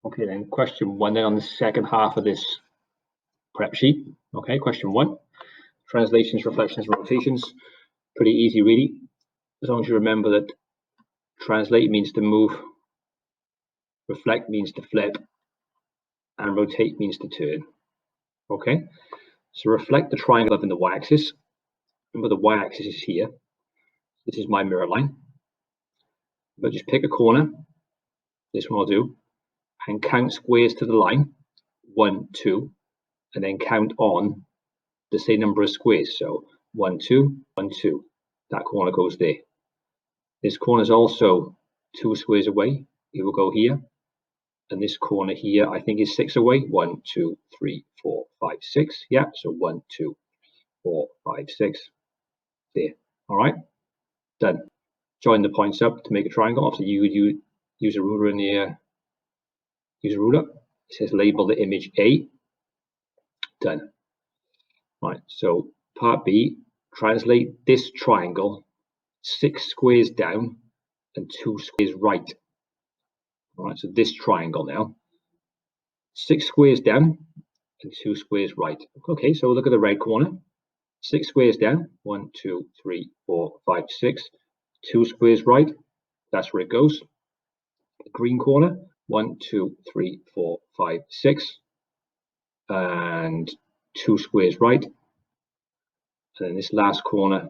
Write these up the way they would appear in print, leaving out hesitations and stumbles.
Okay, then question 1 then on the second half of this prep sheet. Okay, question 1. Translations, reflections, rotations. Pretty easy, really. As long as you remember that translate means to move, reflect means to flip, and rotate means to turn. Okay, so reflect the triangle up in the y-axis. Remember the y-axis is here. This is my mirror line. But just pick a corner. This one I'll do. And count squares to the line. 1, 2. And then count on the same number of squares. So 1, 2, 1, 2. That corner goes there. This corner is also 2 squares away. It will go here. And this corner here, I think, is 6 away. 1, 2, 3, 4, 5, 6. Yeah, so 1, 2, 4, 5, 6. There. All right. Done. Join the points up to make a triangle. After you use a ruler in the use a ruler. It says label the image A. Done. Right. So part B, translate this triangle 6 squares down and 2 squares right. All right. So this triangle now, 6 squares down and 2 squares right. Okay. So look at the red corner. 6 squares down. 1, 2, 3, 4, 5, 6. 2 squares right. That's where it goes. The green corner. 1, 2, 3, 4, 5, 6. And 2 squares right. And then this last corner.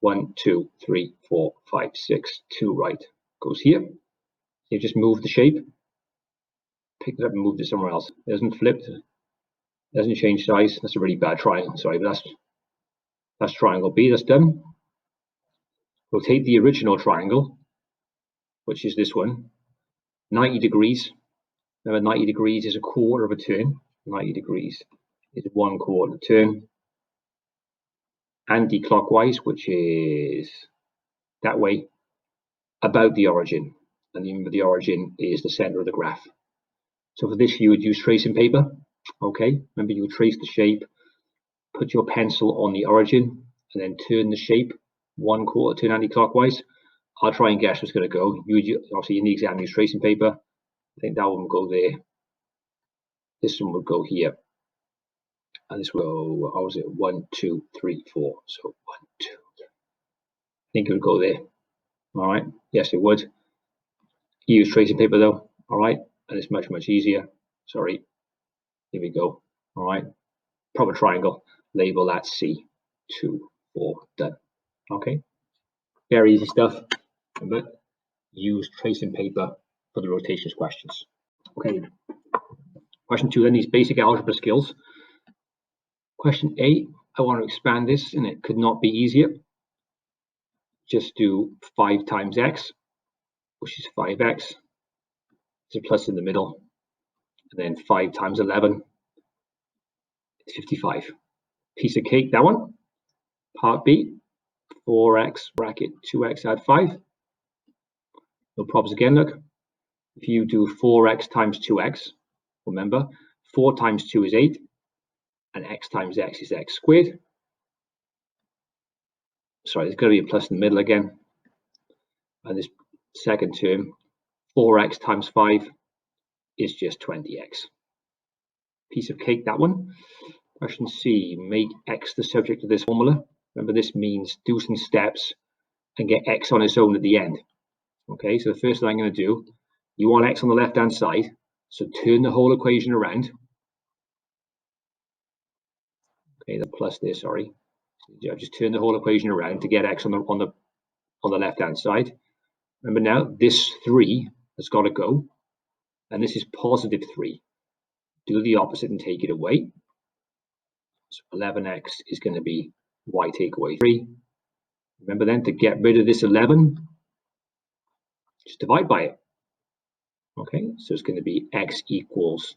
1, 2, 3, 4, 5, 6. 2 right. Goes here. You just move the shape. Pick it up and move it somewhere else. It doesn't flip. It doesn't change size. That's a really bad triangle. Sorry, but that's triangle B. That's done. Rotate the original triangle, which is this one, 90 degrees. Remember, 90 degrees is a quarter of a turn. 90 degrees is 1/4 turn. Anti-clockwise, which is that way, about the origin. And remember, the origin is the center of the graph. So for this, you would use tracing paper. Okay, remember, you would trace the shape, put your pencil on the origin, and then turn the shape 1/4 turn anti-clockwise. I'll try and guess what's going to go. Obviously, in the exam, use tracing paper. I think that one will go there. This one would go here. And this will go, how was it? 1, 2, 3, 4. So 1, 2. I think it would go there. All right. Yes, it would. You use tracing paper though. All right. And it's much, much easier. Sorry. Here we go. All right. Proper triangle. Label that C. 2, 4. Done. Okay. Very easy stuff. Remember, use tracing paper for the rotations questions. Okay. Question 2 then, these basic algebra skills. Question 8, I want to expand this, and it could not be easier. Just do 5 times x, which is 5x. There's a plus in the middle. And then 5 times 11 is 55. Piece of cake, that one. Part B, 4x bracket 2x add 5. No problems again, look. If you do 4x times 2x, remember, 4 times 2 is 8. And x times x is x squared. Sorry, there's going to be a plus in the middle again. And this second term, 4x times 5 is just 20x. Piece of cake, that one. Question C, make x the subject of this formula. Remember, this means do some steps and get x on its own at the end. Okay, so the first thing I'm going to do, you want x on the left-hand side, so turn the whole equation around. Okay, the plus there, sorry. So just turn the whole equation around to get x on the left-hand side. Remember now, this 3 has got to go, and this is positive 3. Do the opposite and take it away. So 11x is going to be y take away 3. Remember then, to get rid of this 11, just divide by it. Okay, so it's going to be x equals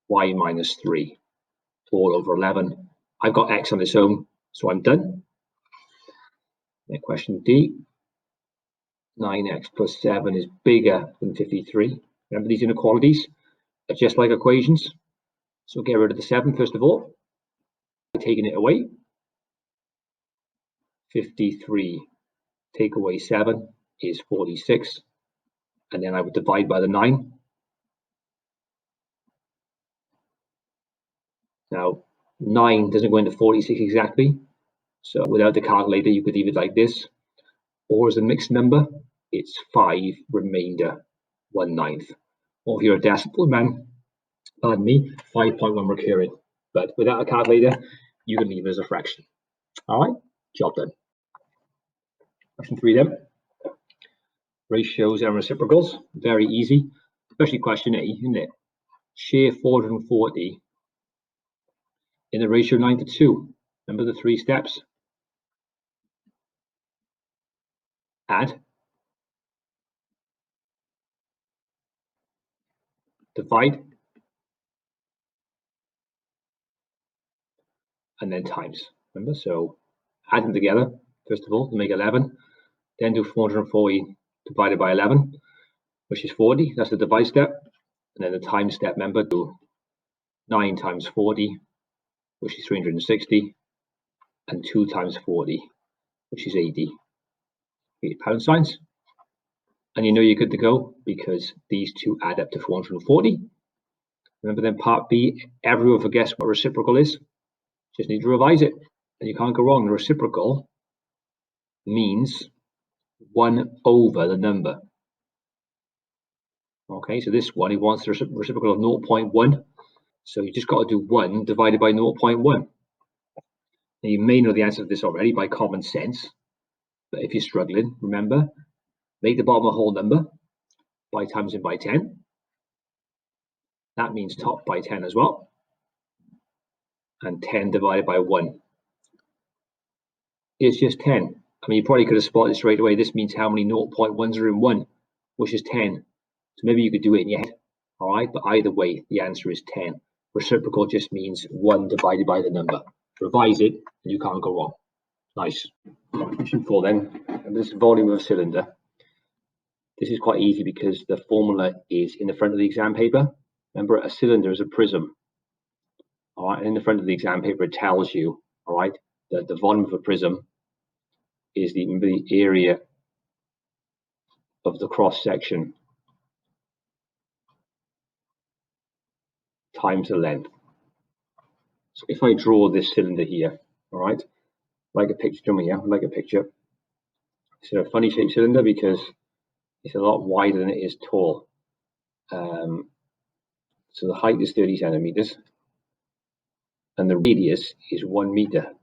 y minus 3 all over 11. I've got x on its own, so I'm done. Then question D. 9x plus 7 is bigger than 53. Remember, these inequalities are just like equations. So get rid of the 7 first of all. Taking it away. 53 take away 7 is 46. And then I would divide by the 9. Now 9 doesn't go into 46 exactly, so without the calculator you could leave it like this, or as a mixed number it's 5 remainder 1/9. Or if you're a decimal man, pardon me, 5.1 recurring. But without a calculator you can leave it as a fraction. All right, job done. Question 3 then. Ratios and reciprocals, very easy, especially question A, isn't it? Share 440 in the ratio 9:2. Remember the 3 steps? Add, divide, and then times. Remember, so add them together first of all to make 11, then do 440 divided by 11, which is 40. That's the divide step, and then the time step. Remember, do 9 times 40, which is 360, and 2 times 40, which is 80. Pound signs, and you know you're good to go because these two add up to 440. Remember then part B, everyone forgets what reciprocal is. Just need to revise it, and you can't go wrong. The reciprocal means 1 over the number. Okay, so this one, he wants the reciprocal of 0.1, so you just got to do 1 divided by 0.1. Now you may know the answer to this already by common sense, but if you're struggling, remember, make the bottom a whole number by times it by 10. That means top by 10 as well, and 10 divided by 1 is just 10. I mean, you probably could have spotted it straight away. This means how many 0.1s are in 1, which is 10. So maybe you could do it in your head, all right? But either way, the answer is 10. Reciprocal just means 1 divided by the number. Revise it, and you can't go wrong. Nice. Question 4 then. And this volume of a cylinder. This is quite easy because the formula is in the front of the exam paper. Remember, a cylinder is a prism. All right, and in the front of the exam paper, it tells you, all right, that the volume of a prism is the area of the cross section times the length. So if I draw this cylinder here, all right, like a picture, like a picture. It's a funny shaped cylinder because it's a lot wider than it is tall. So the height is 30 centimeters, and the radius is 1 meter.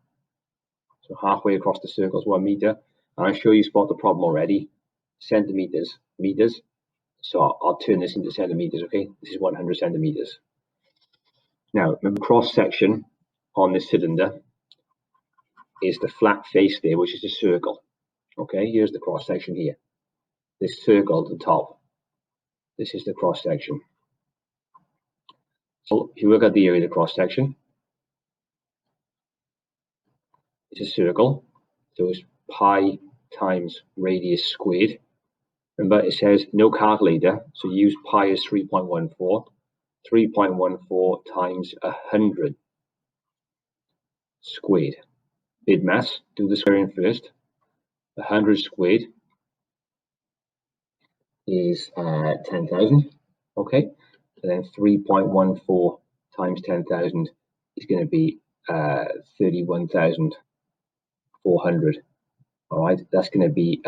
So halfway across the circle is 1 meter. And I'm sure you spot the problem already. Centimeters, meters. So I'll turn this into centimeters. Okay, this is 100 centimeters. Now, remember, cross section on this cylinder is the flat face there, which is a circle. Okay, here's the cross section here. This circle at the top. This is the cross section. So if you work out the area of the cross section, it's a circle. So it's pi times radius squared. Remember, it says no calculator, so use pi as 3.14. 3.14 times 100 squared. Bid mass, do the squaring first. 100 squared is 10,000. Okay, and then 3.14 times 10,000 is going to be 31,400. All right, that's going to be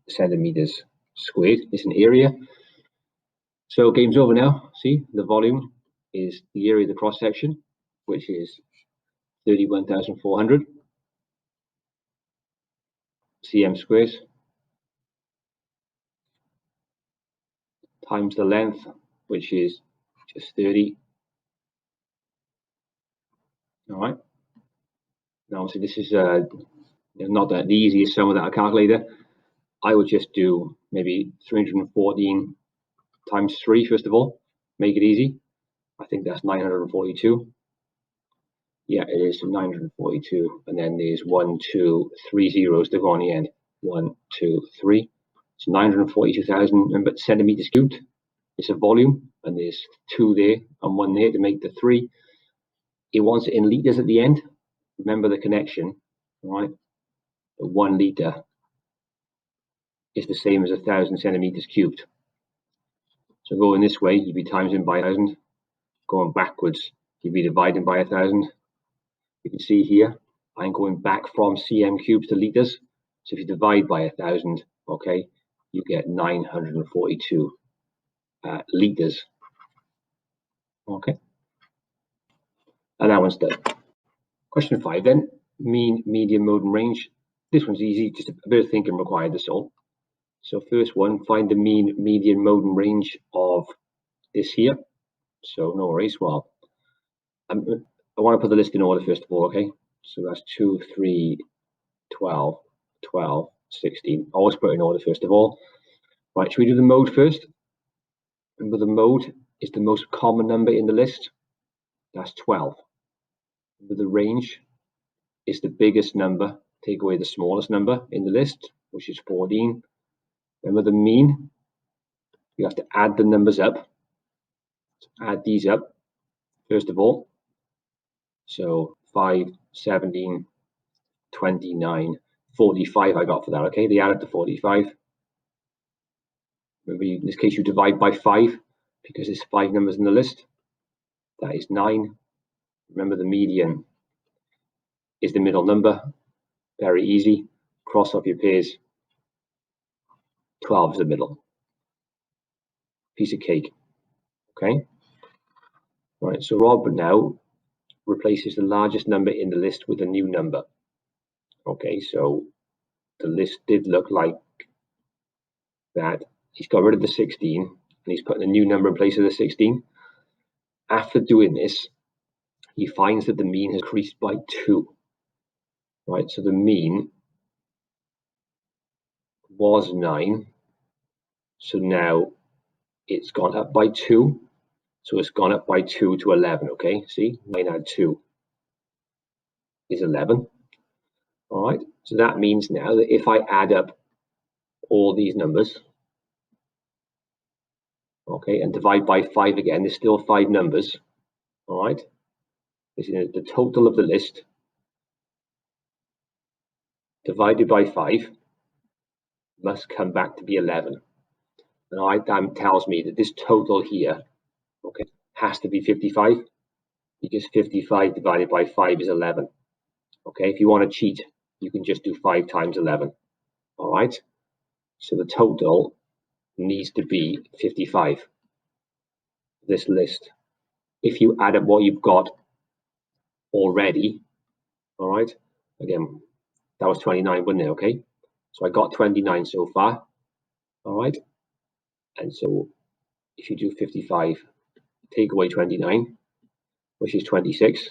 centimeters squared. It's an area. So game's over now. See, the volume is the area of the cross section, which is 31,400 cm squares times the length, which is just 30. All right. Now, obviously, this is not the easiest sum without a calculator. I would just do maybe 314 times 3 first of all. Make it easy. I think that's 942. Yeah, it is 942. And then there's 1, 2, 3 zeros to go on the end. 1, 2, 3. So 942,000. Remember, centimeters cubed. It's a volume, and there's 2 there and 1 there to make the 3. It wants it in liters at the end. Remember the connection, right? The 1 liter is the same as 1,000 centimeters cubed. So going this way, you'd be timesing by 1,000. Going backwards, You'd be dividing by 1,000. You can see here, I'm going back from cm cubes to liters. So if you divide by 1,000, okay, you get 942 liters. Okay, and that one's done. Question 5 then, mean, median, mode, and range. This one's easy, just a bit of thinking required, that's all. So first one, find the mean, median, mode, and range of this here. So no worries. Well, I want to put the list in order first of all, okay? So that's 2, 3, 12, 12, 16. Always put it in order first of all. Right, should we do the mode first? Remember, the mode is the most common number in the list. That's 12. Remember, the range is the biggest number. Take away the smallest number in the list, which is 14. Remember, the mean, you have to add the numbers up. So add these up first of all. So 5, 17, 29, 45 I got for that, okay? They add up to 45. Remember, in this case, you divide by 5 because there's 5 numbers in the list. That is 9. Remember, the median is the middle number. Very easy. Cross off your pairs. 12 is the middle. Piece of cake. Okay? Right, so Rob now replaces the largest number in the list with a new number. Okay, so the list did look like that. He's got rid of the 16 and he's putting a new number in place of the 16. After doing this, he finds that the mean has increased by 2. Right, so the mean was 9. So now it's gone up by 2. So it's gone up by 2 to 11. Okay, see, 9 add 2 is 11. All right, so that means now that if I add up all these numbers, okay, and divide by 5 again, there's still 5 numbers. All right, this is the total of the list divided by 5 must come back to be 11. And that tells me that this total here, okay, has to be 55 because 55 divided by 5 is 11. Okay, if you want to cheat, you can just do 5 times 11. All right, so the total needs to be 55. This list, if you add up what you've got already, all right, again, that was 29, wasn't it? Okay, so I got 29 so far. All right, and so if you do 55, take away 29, which is 26,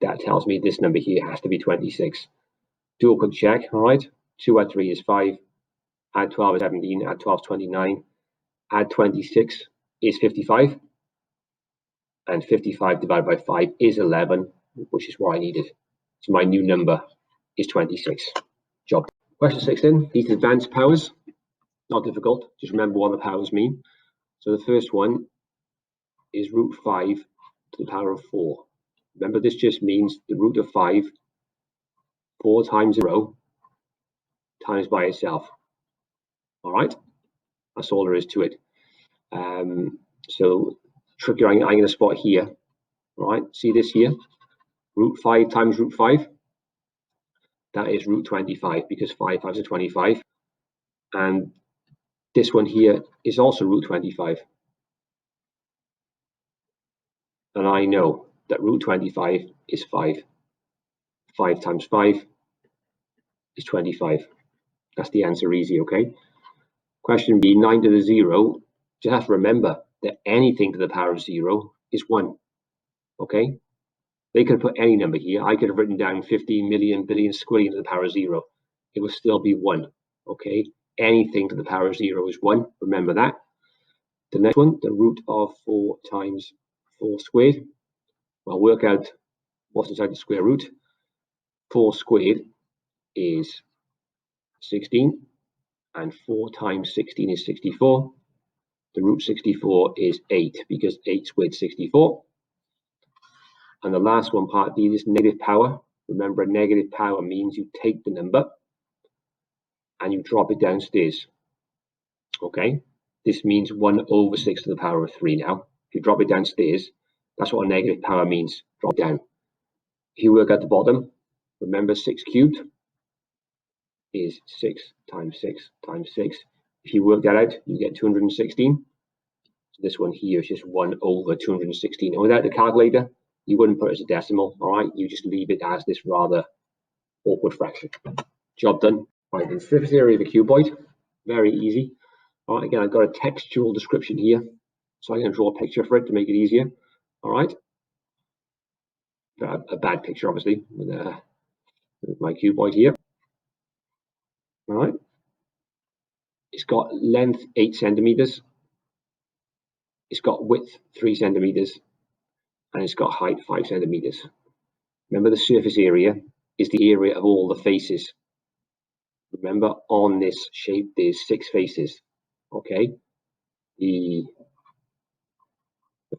that tells me this number here has to be 26. Do a quick check. All right, 2 add 3 is 5, add 12 is 17, add 12 is 29, add 26 is 55, and 55 divided by 5 is 11, which is what I needed. So my new number is 26. Job. Question 6 then, these advanced powers, not difficult, just remember what the powers mean. So the first one is root 5 to the power of 4. Remember, this just means the root of 5, 4 times 0, times by itself. All right, that's all there is to it. So trick I'm going to spot here. All right, see this here, root 5 times root 5. That is root 25 because 5 times 25. And this one here is also root 25. And I know that root 25 is 5. 5 times 5 is 25. That's the answer, easy, okay? Question B, 9 to the 0. Just have to remember that anything to the power of 0 is 1, okay? They could put any number here. I could have written down 15 million billion squillion to the power of 0. It would still be 1, okay? Anything to the power of 0 is 1. Remember that. The next one, the root of 4 times 4 squared. Well, work out what's inside the square root. 4 squared is 16, and 4 times 16 is 64. The root 64 is 8 because 8 squared is 64. And the last one, part D, is negative power. Remember, a negative power means you take the number and you drop it downstairs. Okay, this means 1 over 6 to the power of 3 now. If you drop it downstairs, That's what a negative power means. Drop down. If you work at the bottom, remember 6 cubed is 6 times 6 times 6. If you work that out, you get 216. So this one here is just 1 over 216. And without the calculator, you wouldn't put it as a decimal, all right? You just leave it as this rather awkward fraction. Job done. Right, the surface area of the cuboid, very easy. All right, again, I've got a textual description here, so I'm going to draw a picture for it to make it easier. All right, a bad picture, obviously, with my cuboid here. All right, it's got length 8 centimeters, it's got width 3 centimeters, and it's got height 5 centimeters. Remember, the surface area is the area of all the faces. Remember, on this shape, there's 6 faces. Okay, the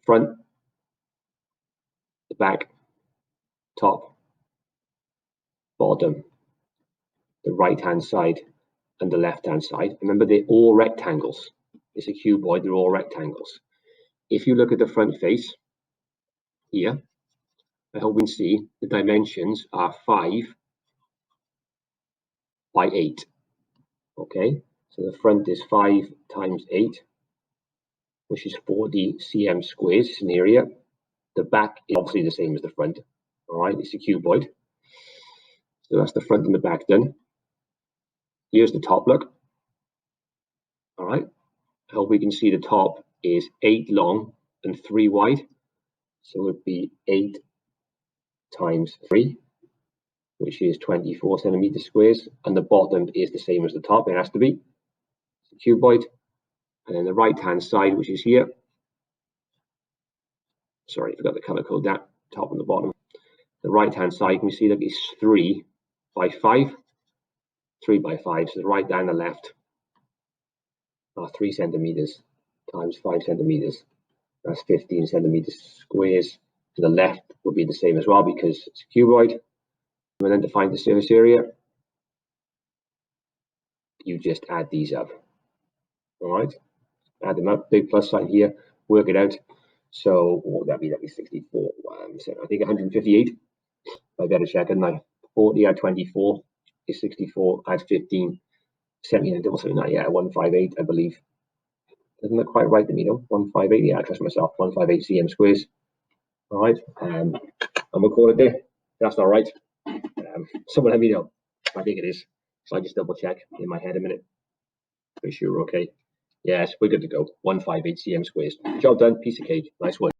front, the back, top, bottom, the right hand side, and the left hand side. Remember, they're all rectangles. It's a cuboid, they're all rectangles. If you look at the front face here, I hope you can see the dimensions are 5 by 8. Okay, so the front is 5 times 8, which is 40 cm squares. It's an area. The back is obviously the same as the front. All right, it's a cuboid. So that's the front and the back done. Here's the top look. All right, I hope we can see the top is 8 long and 3 wide. So it would be 8 times 3, which is 24 centimeter squares. And the bottom is the same as the top. It has to be. It's a cuboid. And then the right hand side, which is here. Sorry, I forgot the color code that. Top and the bottom. The right hand side, can you see that is 3 by 5. 3 by 5. So the right and the left are 3 centimeters times 5 centimeters. That's 15 centimeters squares. To the left would be the same as well because it's a cuboid. And then to find the surface area, you just add these up. All right, add them up. Big plus sign here. Work it out. So what would that be? That'd be 64. I think 158. I better check, hadn't I? 40 add 24 is 64. Add 15. 79 double 79. Yeah, 158, I believe. Isn't that quite right to me, though? 158. Yeah, I trust myself. 158 cm squares. All right. And we'll call it there. That's not right. Someone let me know. I think it is. So I just double check in my head a minute. Pretty sure we're okay. Yes, we're good to go. 158 cm squares. Job done. Piece of cake. Nice one.